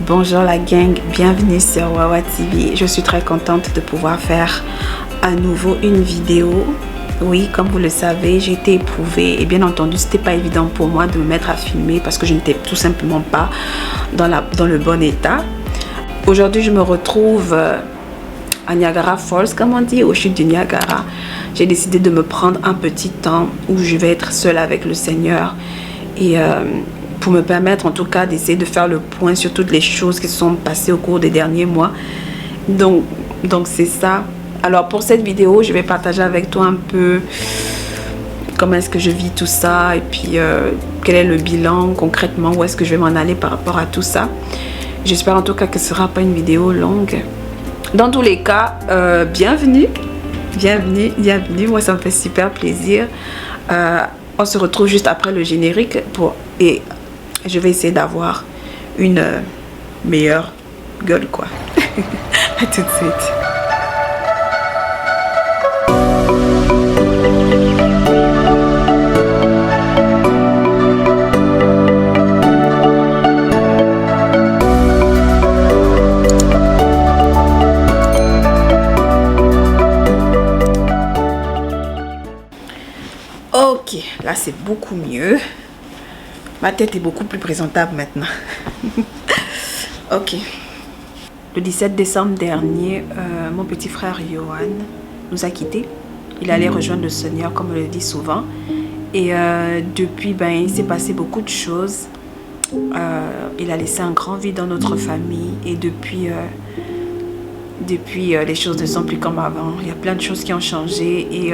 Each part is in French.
Bonjour la gang, bienvenue sur Wawa TV. Je suis très contente de pouvoir faire à nouveau une vidéo. Oui, comme vous le savez, j'ai été éprouvée et bien entendu, c'était pas évident pour moi de me mettre à filmer parce que je n'étais tout simplement pas dans le bon état. Aujourd'hui, je me retrouve à Niagara Falls, comme on dit, aux chutes du Niagara. J'ai décidé de me prendre un petit temps où je vais être seule avec le Seigneur et pour me permettre en tout cas d'essayer de faire le point sur toutes les choses qui se sont passées au cours des derniers mois. Donc c'est ça. Alors pour cette vidéo, je vais partager avec toi un peu comment est-ce que je vis tout ça et puis quel est le bilan concrètement, où est-ce que je vais m'en aller par rapport à tout ça. J'espère en tout cas que ce ne sera pas une vidéo longue. Dans tous les cas, bienvenue. Moi ça me fait super plaisir. On se retrouve juste après le générique et je vais essayer d'avoir une meilleure gueule quoi. À tout de suite. Ok, là c'est beaucoup mieux. Ma tête est beaucoup plus présentable maintenant. Ok. Le 17 décembre dernier, mon petit frère Johan nous a quittés. Il allait rejoindre le Seigneur, comme on le dit souvent. Et depuis, il s'est passé beaucoup de choses. Il a laissé un grand vide dans notre famille. Et depuis, les choses ne sont plus comme avant. Il y a plein de choses qui ont changé. Et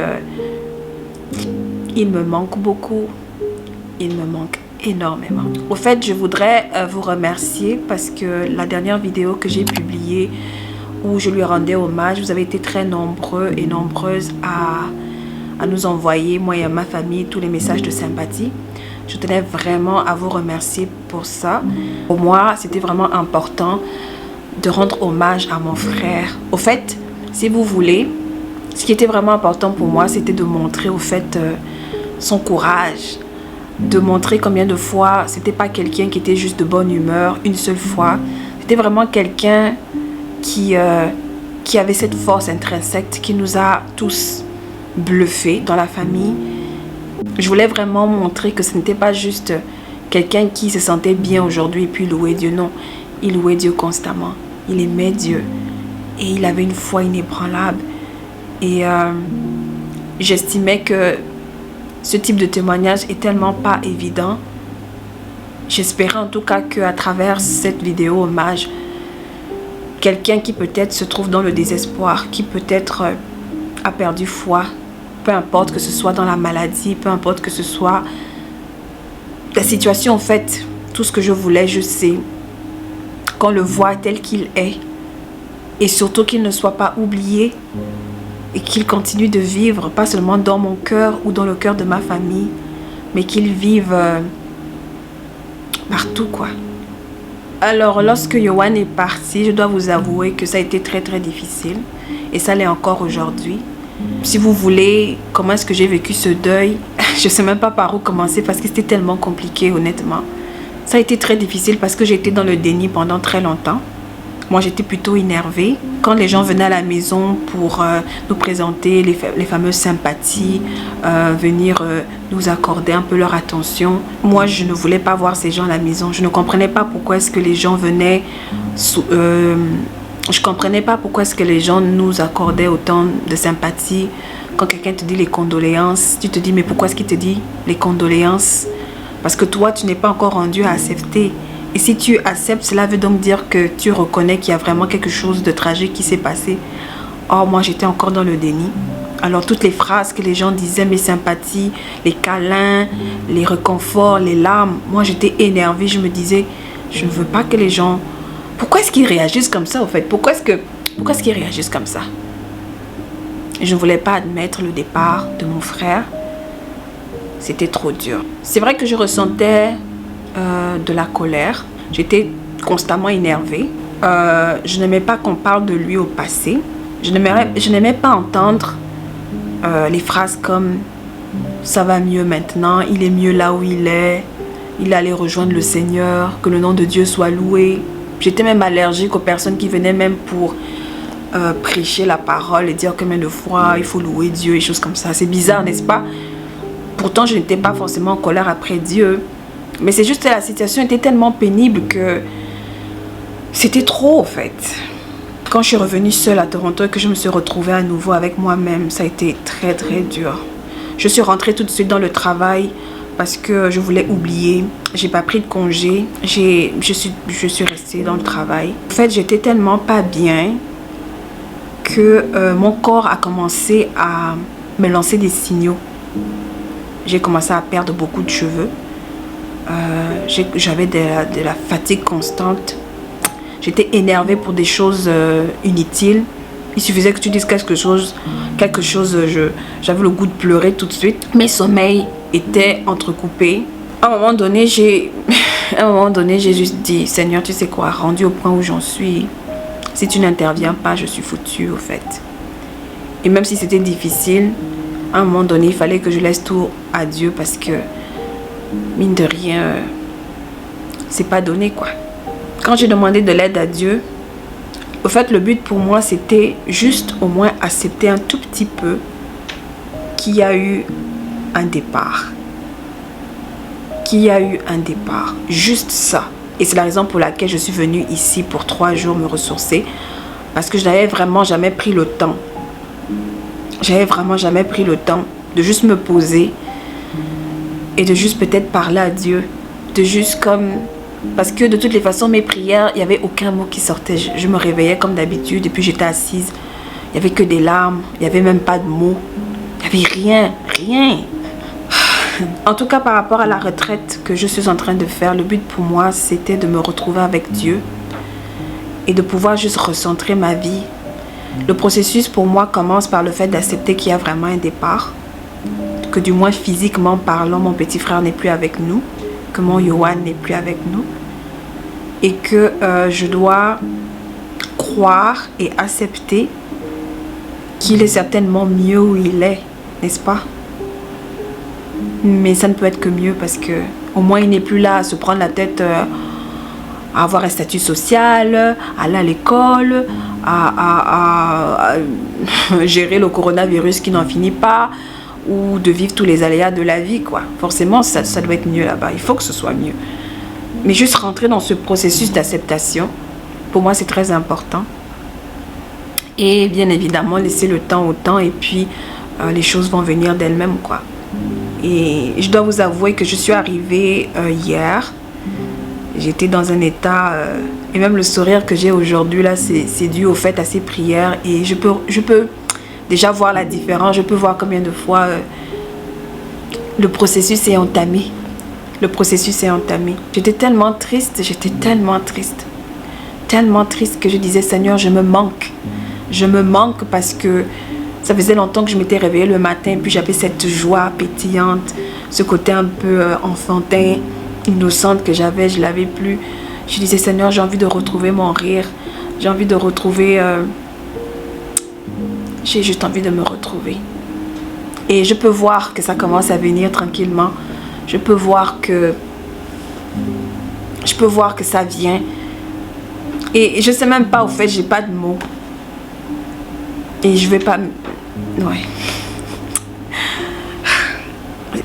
il me manque beaucoup. Il me manque énormément. Au fait, je voudrais vous remercier parce que la dernière vidéo que j'ai publiée où je lui rendais hommage, vous avez été très nombreux et nombreuses à nous envoyer, moi et à ma famille, tous les messages de sympathie. Je tenais vraiment à vous remercier pour ça. Pour moi, c'était vraiment important de rendre hommage à mon frère. Au fait, si vous voulez, ce qui était vraiment important pour moi, c'était de montrer au fait son courage, de montrer combien de fois c'était pas quelqu'un qui était juste de bonne humeur une seule fois. C'était vraiment quelqu'un qui avait cette force intrinsèque qui nous a tous bluffés dans la famille. Je voulais vraiment montrer que ce n'était pas juste quelqu'un qui se sentait bien aujourd'hui et puis louait Dieu. Non, il louait Dieu constamment. Il aimait Dieu et il avait une foi inébranlable. Et j'estimais que ce type de témoignage est tellement pas évident. J'espérais en tout cas qu'à travers cette vidéo hommage, quelqu'un qui peut-être se trouve dans le désespoir, qui peut-être a perdu foi, peu importe que ce soit dans la maladie, peu importe que ce soit la situation en fait, tout ce que je voulais, je sais, qu'on le voit tel qu'il est et surtout qu'il ne soit pas oublié. Et qu'il continue de vivre, pas seulement dans mon cœur ou dans le cœur de ma famille, mais qu'il vive partout quoi. Alors lorsque Johan est parti, je dois vous avouer que ça a été très très difficile. Et ça l'est encore aujourd'hui. Si vous voulez, comment est-ce que j'ai vécu ce deuil? Je ne sais même pas par où commencer parce que c'était tellement compliqué honnêtement. Ça a été très difficile parce que j'ai été dans le déni pendant très longtemps. Moi, j'étais plutôt énervée. Quand les gens venaient à la maison pour nous présenter les fameuses sympathies, venir nous accorder un peu leur attention, moi, je ne voulais pas voir ces gens à la maison. Je ne comprenais pas pourquoi est-ce que les gens venaient... je comprenais pas pourquoi est-ce que les gens nous accordaient autant de sympathie. Quand quelqu'un te dit les condoléances, tu te dis, mais pourquoi est-ce qu'il te dit les condoléances? Parce que toi, tu n'es pas encore rendu à accepter. Et si tu acceptes, cela veut donc dire que tu reconnais qu'il y a vraiment quelque chose de tragique qui s'est passé. Or, moi, j'étais encore dans le déni. Alors, toutes les phrases que les gens disaient, mes sympathies, les câlins, les réconforts, les larmes, moi, j'étais énervée. Je me disais, je ne veux pas que les gens... Pourquoi est-ce qu'ils réagissent comme ça, en fait? Pourquoi est-ce qu'ils réagissent comme ça? Je ne voulais pas admettre le départ de mon frère. C'était trop dur. C'est vrai que je ressentais... de la colère. J'étais constamment énervée. Je n'aimais pas qu'on parle de lui au passé. Je n'aimais pas entendre les phrases comme « ça va mieux maintenant, il est mieux là où il est, il allait rejoindre le Seigneur, que le nom de Dieu soit loué ». J'étais même allergique aux personnes qui venaient même pour prêcher la parole et dire combien de fois il faut louer Dieu et choses comme ça. C'est bizarre, n'est-ce pas? Pourtant, je n'étais pas forcément en colère après Dieu. Mais c'est juste que la situation était tellement pénible que c'était trop, en fait. Quand je suis revenue seule à Toronto et que je me suis retrouvée à nouveau avec moi-même, ça a été très, très dur. Je suis rentrée tout de suite dans le travail parce que je voulais oublier. J'ai pas pris de congé. Je suis restée dans le travail. En fait, j'étais tellement pas bien que mon corps a commencé à me lancer des signaux. J'ai commencé à perdre beaucoup de cheveux. J'avais de la fatigue constante. J'étais énervée pour des choses inutiles. Il suffisait que tu dises quelque chose, j'avais le goût de pleurer tout de suite. Mes sommeils étaient entrecoupés. À un moment donné, j'ai juste dit, Seigneur, tu sais quoi, rendu au point où j'en suis, si tu n'interviens pas, je suis foutue au fait. Et même si c'était difficile, à un moment donné, il fallait que je laisse tout à Dieu parce que, mine de rien, c'est pas donné quoi. Quand j'ai demandé de l'aide à Dieu, au fait, le but pour moi, c'était juste au moins accepter un tout petit peu qu'il y a eu un départ. Qu'il y a eu un départ. Juste ça. Et c'est la raison pour laquelle je suis venue ici pour 3 jours me ressourcer. Parce que je n'avais vraiment jamais pris le temps. J'avais vraiment jamais pris le temps de juste me poser et de juste peut-être parler à Dieu. De juste comme... Parce que de toutes les façons, mes prières, il n'y avait aucun mot qui sortait. Je me réveillais comme d'habitude et puis j'étais assise. Il n'y avait que des larmes. Il n'y avait même pas de mots. Il n'y avait rien. Rien. En tout cas, par rapport à la retraite que je suis en train de faire, le but pour moi, c'était de me retrouver avec Dieu et de pouvoir juste recentrer ma vie. Le processus pour moi commence par le fait d'accepter qu'il y a vraiment un départ. Que du moins physiquement parlant, mon petit frère n'est plus avec nous. Que mon Yohan n'est plus avec nous. Et que je dois croire et accepter qu'il est certainement mieux où il est, n'est-ce pas? Mais ça ne peut être que mieux parce que au moins il n'est plus là à se prendre la tête à avoir un statut social, à aller à l'école, à gérer le coronavirus qui n'en finit pas, ou de vivre tous les aléas de la vie, quoi. Forcément, ça doit être mieux là-bas. Il faut que ce soit mieux. Mais juste rentrer dans ce processus d'acceptation, pour moi, c'est très important. Et bien évidemment, laisser le temps au temps et puis les choses vont venir d'elles-mêmes, quoi. Et je dois vous avouer que je suis arrivée hier. J'étais dans un état... et même le sourire que j'ai aujourd'hui, là, c'est dû au fait à ces prières. Et je peux déjà voir la différence. Je peux voir combien de fois le processus est entamé. Le processus est entamé. J'étais tellement triste. Tellement triste que je disais, Seigneur, je me manque. Je me manque parce que ça faisait longtemps que je m'étais réveillée le matin. Puis j'avais cette joie pétillante. Ce côté un peu enfantin, innocente que j'avais, je l'avais plus. Je disais, Seigneur, j'ai envie de retrouver mon rire. J'ai envie de retrouver... j'ai juste envie de me retrouver. Et je peux voir que ça commence à venir tranquillement. Je peux voir que ça vient. Et je sais même pas, au fait, j'ai pas de mots. Et je vais pas... Ouais.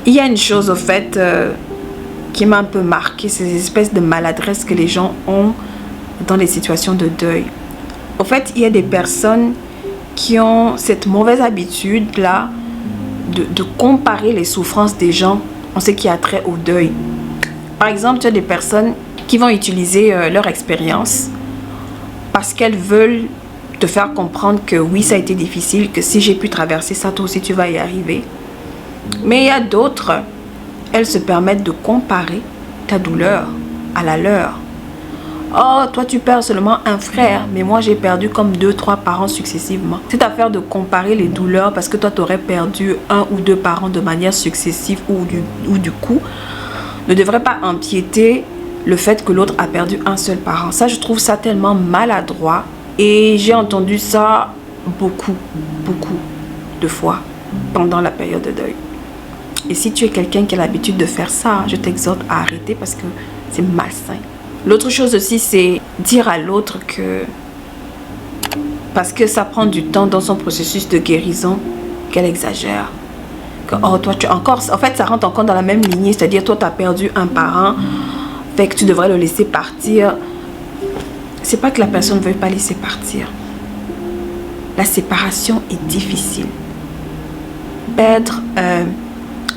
Il y a une chose, au fait, qui m'a un peu marqué, c'est ces espèces de maladresse que les gens ont dans les situations de deuil. Au fait, il y a des personnes qui ont cette mauvaise habitude-là de comparer les souffrances des gens en ce qui a trait au deuil. Par exemple, tu as des personnes qui vont utiliser leur expérience parce qu'elles veulent te faire comprendre que oui, ça a été difficile, que si j'ai pu traverser ça, toi aussi tu vas y arriver. Mais il y a d'autres, elles se permettent de comparer ta douleur à la leur. Oh, toi tu perds seulement un frère, mais moi j'ai perdu comme 2-3 parents successivement. Cette affaire de comparer les douleurs parce que toi tu aurais perdu 1 ou 2 parents de manière successive ou du coup, ne devrait pas empiéter le fait que l'autre a perdu un seul parent. Ça, je trouve ça tellement maladroit. Et j'ai entendu ça beaucoup de fois pendant la période de deuil. Et si tu es quelqu'un qui a l'habitude de faire ça, je t'exhorte à arrêter parce que c'est malsain. L'autre chose aussi, c'est dire à l'autre que, parce que ça prend du temps dans son processus de guérison, qu'elle exagère. Que, oh, toi, tu encore... En fait, ça rentre encore dans la même lignée, c'est-à-dire, toi, tu as perdu un parent, fait que tu devrais le laisser partir. C'est pas que la personne ne veut pas laisser partir. La séparation est difficile. Perdre,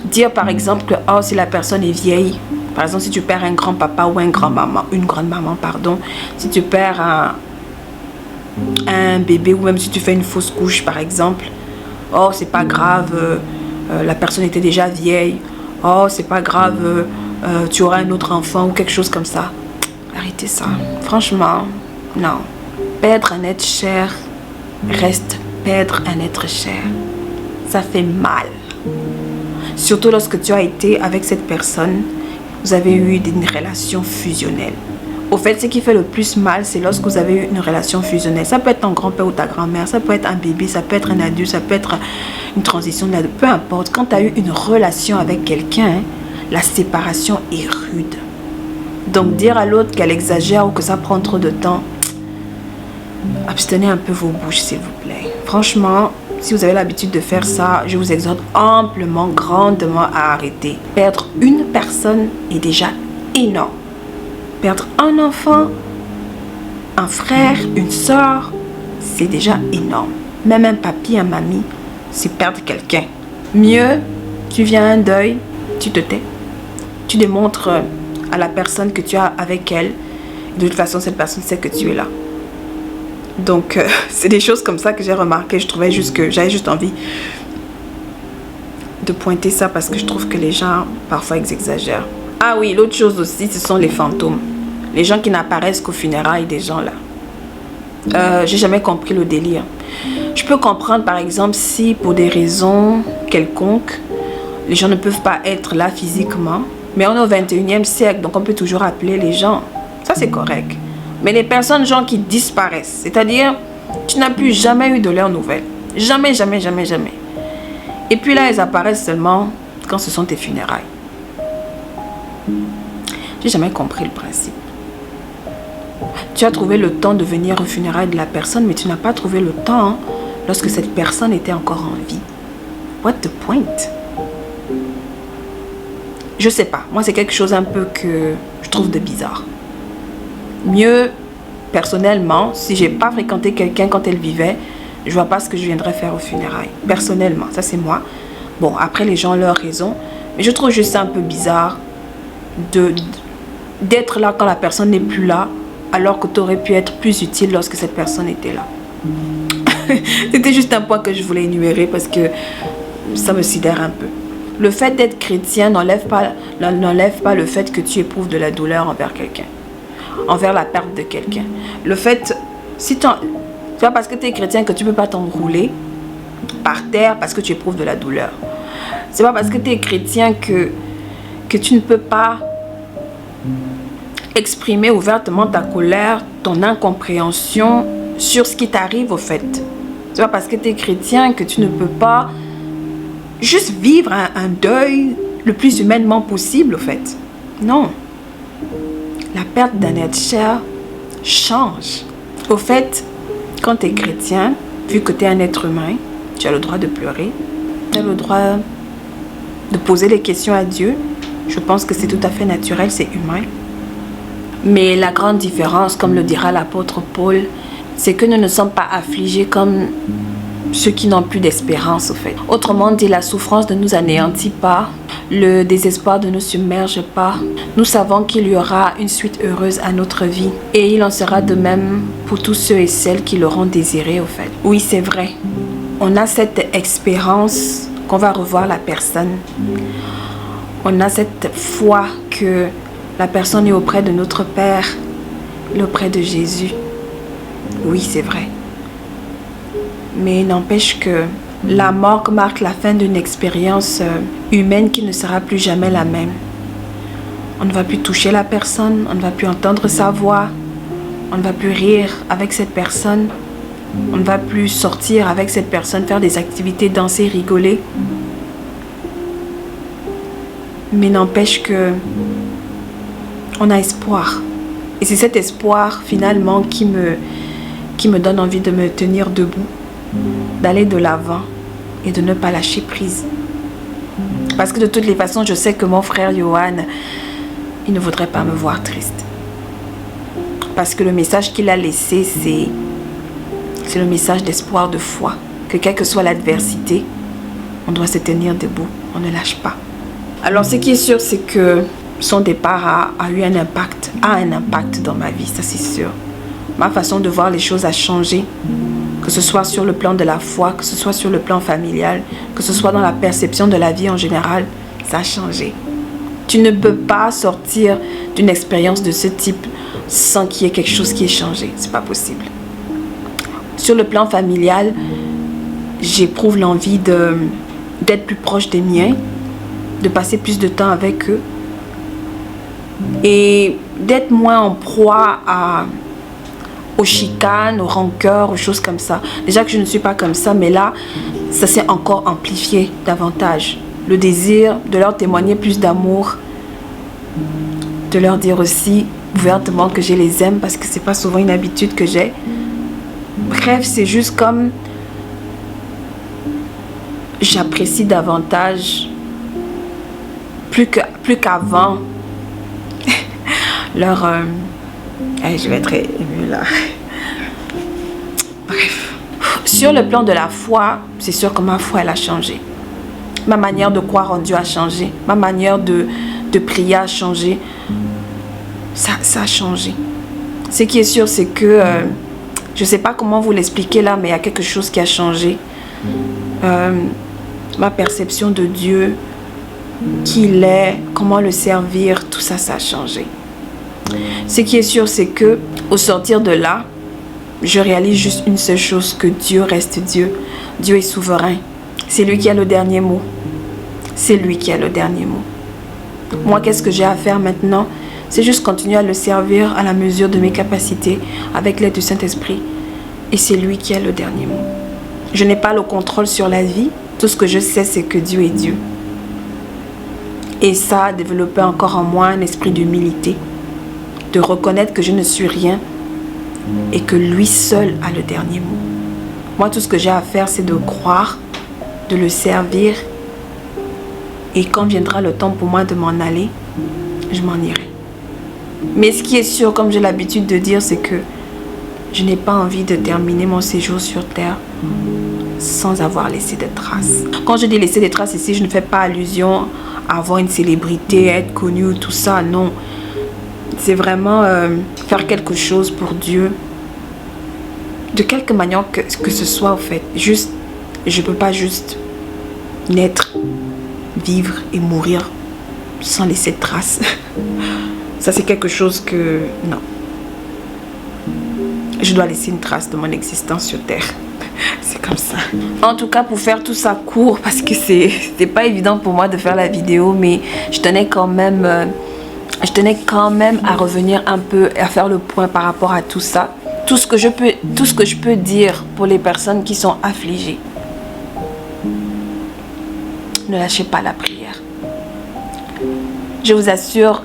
dire par exemple que oh, si la personne est vieille, par exemple si tu perds un grand-papa ou une grande-maman, pardon, si tu perds un bébé ou même si tu fais une fausse couche par exemple, oh c'est pas grave, la personne était déjà vieille, oh c'est pas grave, tu auras un autre enfant ou quelque chose comme ça. Arrêtez ça, franchement, non. Perdre un être cher reste perdre un être cher. Ça fait mal. Surtout lorsque tu as été avec cette personne, vous avez eu une relation fusionnelle. Au fait, ce qui fait le plus mal, c'est lorsque vous avez eu une relation fusionnelle. Ça peut être ton grand-père ou ta grand-mère, ça peut être un bébé, ça peut être un adulte, ça peut être une transition de peu importe. Quand tu as eu une relation avec quelqu'un, la séparation est rude. Donc dire à l'autre qu'elle exagère ou que ça prend trop de temps, abstenez un peu vos bouches s'il vous plaît. Franchement, si vous avez l'habitude de faire ça, je vous exhorte amplement, grandement à arrêter. Perdre une personne est déjà énorme. Perdre un enfant, un frère, une soeur, c'est déjà énorme. Même un papy, un mamie, c'est perdre quelqu'un. Mieux, tu viens à un deuil, tu te tais. Tu démontres à la personne que tu as avec elle. De toute façon, cette personne sait que tu es là. Donc, c'est des choses comme ça que j'ai remarqué. Je trouvais juste que j'avais juste envie de pointer ça parce que je trouve que les gens, parfois, ils exagèrent. Ah oui, l'autre chose aussi, ce sont les fantômes. Les gens qui n'apparaissent qu'aux funérailles des gens là. J'ai jamais compris le délire. Je peux comprendre, par exemple, si pour des raisons quelconques, les gens ne peuvent pas être là physiquement. Mais on est au 21e siècle, donc on peut toujours appeler les gens. Ça, c'est correct. Mais les personnes, gens qui disparaissent, c'est-à-dire, tu n'as plus jamais eu de leurs nouvelles. Jamais, jamais, jamais, jamais. Et puis là, elles apparaissent seulement quand ce sont tes funérailles. J'ai jamais compris le principe. Tu as trouvé le temps de venir aux funérailles de la personne, mais tu n'as pas trouvé le temps lorsque cette personne était encore en vie. What the point? Je sais pas. Moi, c'est quelque chose un peu que je trouve de bizarre. Mieux, personnellement, si j'ai pas fréquenté quelqu'un quand elle vivait, je vois pas ce que je viendrais faire aux funérailles. Personnellement, ça c'est moi. Bon, après les gens ont leur raison, mais je trouve juste un peu bizarre d'être là quand la personne n'est plus là, alors que tu aurais pu être plus utile lorsque cette personne était là. C'était juste un point que je voulais énumérer parce que ça me sidère un peu. Le fait d'être chrétien n'enlève pas le fait que tu éprouves de la douleur envers quelqu'un, envers la perte de quelqu'un. Le fait, si tu vois, parce que tu es chrétien que tu ne peux pas t'enrouler par terre parce que tu éprouves de la douleur. C'est pas parce que tu es chrétien que tu ne peux pas exprimer ouvertement ta colère, ton incompréhension sur ce qui t'arrive au fait. C'est pas parce que tu es chrétien que tu ne peux pas juste vivre un deuil le plus humainement possible au fait. Non. La perte d'un être cher change. Au fait, quand tu es chrétien, vu que tu es un être humain, tu as le droit de pleurer, tu as le droit de poser les questions à Dieu. Je pense que c'est tout à fait naturel, c'est humain. Mais la grande différence, comme le dira l'apôtre Paul, c'est que nous ne sommes pas affligés comme ceux qui n'ont plus d'espérance au fait. Autrement dit, la souffrance ne nous anéantit pas, le désespoir ne nous submerge pas. Nous savons qu'il y aura une suite heureuse à notre vie et il en sera de même pour tous ceux et celles qui l'auront désiré au fait. Oui, c'est vrai. On a cette espérance qu'on va revoir la personne. On a cette foi que la personne est auprès de notre Père, auprès de Jésus. Oui, c'est vrai. Mais n'empêche que la mort marque la fin d'une expérience humaine qui ne sera plus jamais la même. On ne va plus toucher la personne, on ne va plus entendre sa voix, on ne va plus rire avec cette personne, on ne va plus sortir avec cette personne, faire des activités, danser, rigoler. Mais n'empêche que on a espoir. Et c'est cet espoir finalement qui me donne envie de me tenir debout, d'aller de l'avant et de ne pas lâcher prise. Parce que de toutes les façons, je sais que mon frère Johan, il ne voudrait pas me voir triste. Parce que le message qu'il a laissé, c'est le message d'espoir, de foi. Que quelle que soit l'adversité, on doit se tenir debout, on ne lâche pas. Alors ce qui est sûr, c'est que son départ a eu un impact dans ma vie, ça c'est sûr. Ma façon de voir les choses a changé. Que ce soit sur le plan de la foi, que ce soit sur le plan familial, que ce soit dans la perception de la vie en général, ça a changé. Tu ne peux pas sortir d'une expérience de ce type sans qu'il y ait quelque chose qui ait changé. C'est pas possible. Sur le plan familial, j'éprouve l'envie d'être plus proche des miens, de passer plus de temps avec eux et d'être moins en proie aux chicanes, aux rancœurs, aux choses comme ça. Déjà que je ne suis pas comme ça, mais là, ça s'est encore amplifié davantage. Le désir de leur témoigner plus d'amour, de leur dire aussi ouvertement que je les aime parce que c'est pas souvent une habitude que j'ai. Bref, c'est juste comme j'apprécie davantage, plus qu'avant, leur... je vais être émue là. Bref. Sur le plan de la foi, c'est sûr que ma foi, elle a changé. Ma manière de croire en Dieu a changé. Ma manière de prier a changé. Ça a changé. Ce qui est sûr, c'est que... je ne sais pas comment vous l'expliquer là, mais il y a quelque chose qui a changé. Ma perception de Dieu, qui il est, comment le servir, tout ça, ça a changé. Ce qui est sûr, c'est que au sortir de là, je réalise juste une seule chose, que Dieu reste Dieu. Dieu est souverain. C'est lui qui a le dernier mot. C'est lui qui a le dernier mot. Moi, qu'est-ce que j'ai à faire maintenant? C'est juste continuer à le servir à la mesure de mes capacités, avec l'aide du Saint-Esprit. Et c'est lui qui a le dernier mot. Je n'ai pas le contrôle sur la vie. Tout ce que je sais, c'est que Dieu est Dieu. Et ça a développé encore en moi un esprit d'humilité, de reconnaître que je ne suis rien et que lui seul a le dernier mot. Moi, tout ce que j'ai à faire, c'est de croire, de le servir. Et quand viendra le temps pour moi de m'en aller, je m'en irai. Mais ce qui est sûr, comme j'ai l'habitude de dire, c'est que je n'ai pas envie de terminer mon séjour sur terre sans avoir laissé de traces. Quand je dis laisser des traces ici, je ne fais pas allusion à avoir une célébrité, à être connu, tout ça, non. C'est vraiment faire quelque chose pour Dieu. De quelque manière que ce soit, en fait. Juste, je ne peux pas juste naître, vivre et mourir sans laisser de traces. Ça, c'est quelque chose que... non. Je dois laisser une trace de mon existence sur Terre. C'est comme ça. En tout cas, pour faire tout ça court, parce que c'est pas évident pour moi de faire la vidéo, mais je tenais quand même à revenir un peu, à faire le point par rapport à tout ça. Tout ce que je peux dire pour les personnes qui sont affligées. Ne lâchez pas la prière. Je vous assure,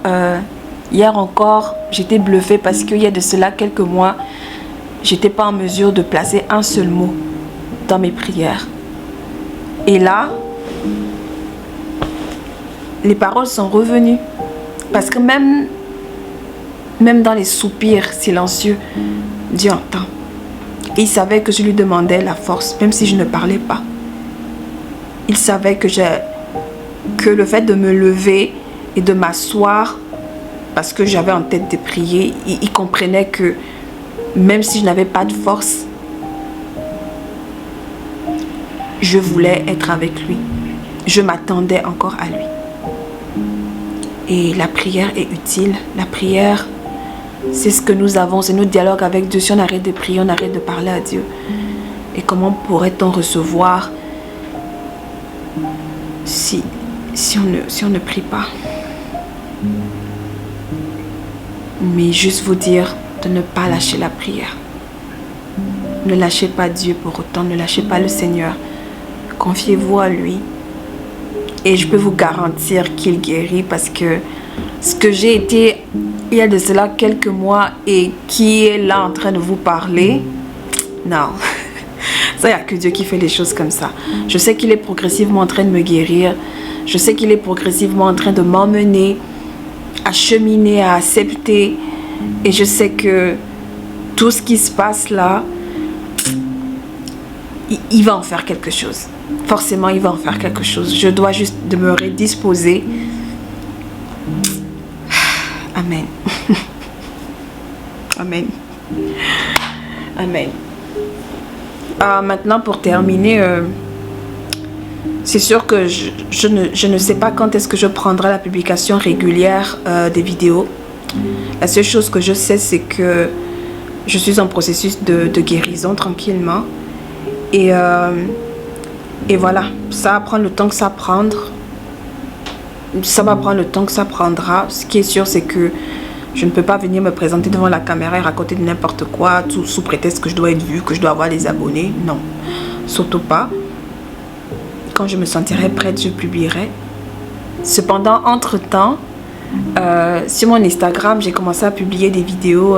hier encore, j'étais bluffée parce qu'il y a de cela quelques mois, j'étais pas en mesure de placer un seul mot dans mes prières. Et là, les paroles sont revenues. Parce que même dans les soupirs silencieux, Dieu entend. Et il savait que je lui demandais la force, même si je ne parlais pas. Il savait que le fait de me lever et de m'asseoir, parce que j'avais en tête de prier, il comprenait que même si je n'avais pas de force, je voulais être avec lui. Je m'attendais encore à lui. Et la prière est utile. La prière, c'est ce que nous avons, c'est notre dialogue avec Dieu. Si on arrête de prier, on arrête de parler à Dieu. Et comment pourrait-on recevoir si on ne prie pas? Mais juste vous dire de ne pas lâcher la prière. Ne lâchez pas Dieu pour autant, ne lâchez pas le Seigneur. Confiez-vous à lui. Et je peux vous garantir qu'il guérit parce que ce que j'ai été il y a de cela quelques mois et qui est là en train de vous parler, non. Ça, il n'y a que Dieu qui fait les choses comme ça. Je sais qu'il est progressivement en train de me guérir. Je sais qu'il est progressivement en train de m'emmener à cheminer, à accepter. Et je sais que tout ce qui se passe là, il va en faire quelque chose. Forcément, il va en faire quelque chose. Je dois juste demeurer disposée. Amen. Amen. Amen. Maintenant, pour terminer, c'est sûr que je ne sais pas quand est-ce que je prendrai la publication régulière des vidéos. La seule chose que je sais, c'est que je suis en processus de guérison tranquillement. Et voilà, ça va prendre le temps que ça prendra. Ça va prendre le temps que ça prendra. Ce qui est sûr, c'est que je ne peux pas venir me présenter devant la caméra et raconter de n'importe quoi sous prétexte que je dois être vue, que je dois avoir des abonnés. Non, surtout pas. Quand je me sentirai prête, je publierai. Cependant, entre-temps, sur mon Instagram, j'ai commencé à publier des vidéos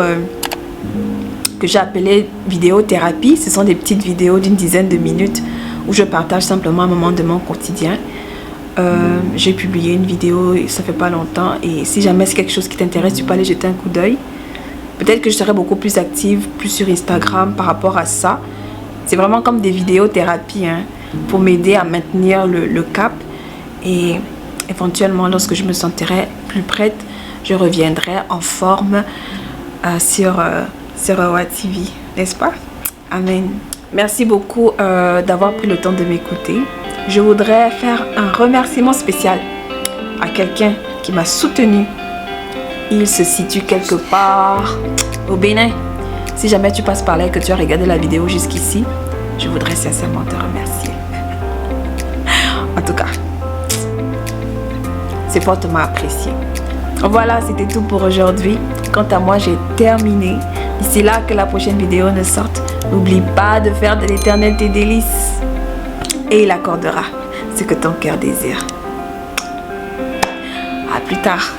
que j'ai appelées vidéothérapie. Ce sont des petites vidéos d'une dizaine de minutes où je partage simplement un moment de mon quotidien. J'ai publié une vidéo, ça fait pas longtemps, et si jamais c'est quelque chose qui t'intéresse, tu peux aller jeter un coup d'œil. Peut-être que je serai beaucoup plus active, plus sur Instagram par rapport à ça. C'est vraiment comme des vidéothérapies, hein, pour m'aider à maintenir le cap. Et éventuellement, lorsque je me sentirai plus prête, je reviendrai en forme sur WATV, n'est-ce pas? Amen. Merci beaucoup d'avoir pris le temps de m'écouter. Je voudrais faire un remerciement spécial à quelqu'un qui m'a soutenu. Il se situe quelque part au Bénin. Si jamais tu passes par là et que tu as regardé la vidéo jusqu'ici, je voudrais sincèrement te remercier. En tout cas, c'est fortement apprécié. Voilà, c'était tout pour aujourd'hui. Quant à moi, j'ai terminé. D'ici là que la prochaine vidéo ne sorte, n'oublie pas de faire de l'Éternel tes délices. Et il accordera ce que ton cœur désire. À plus tard.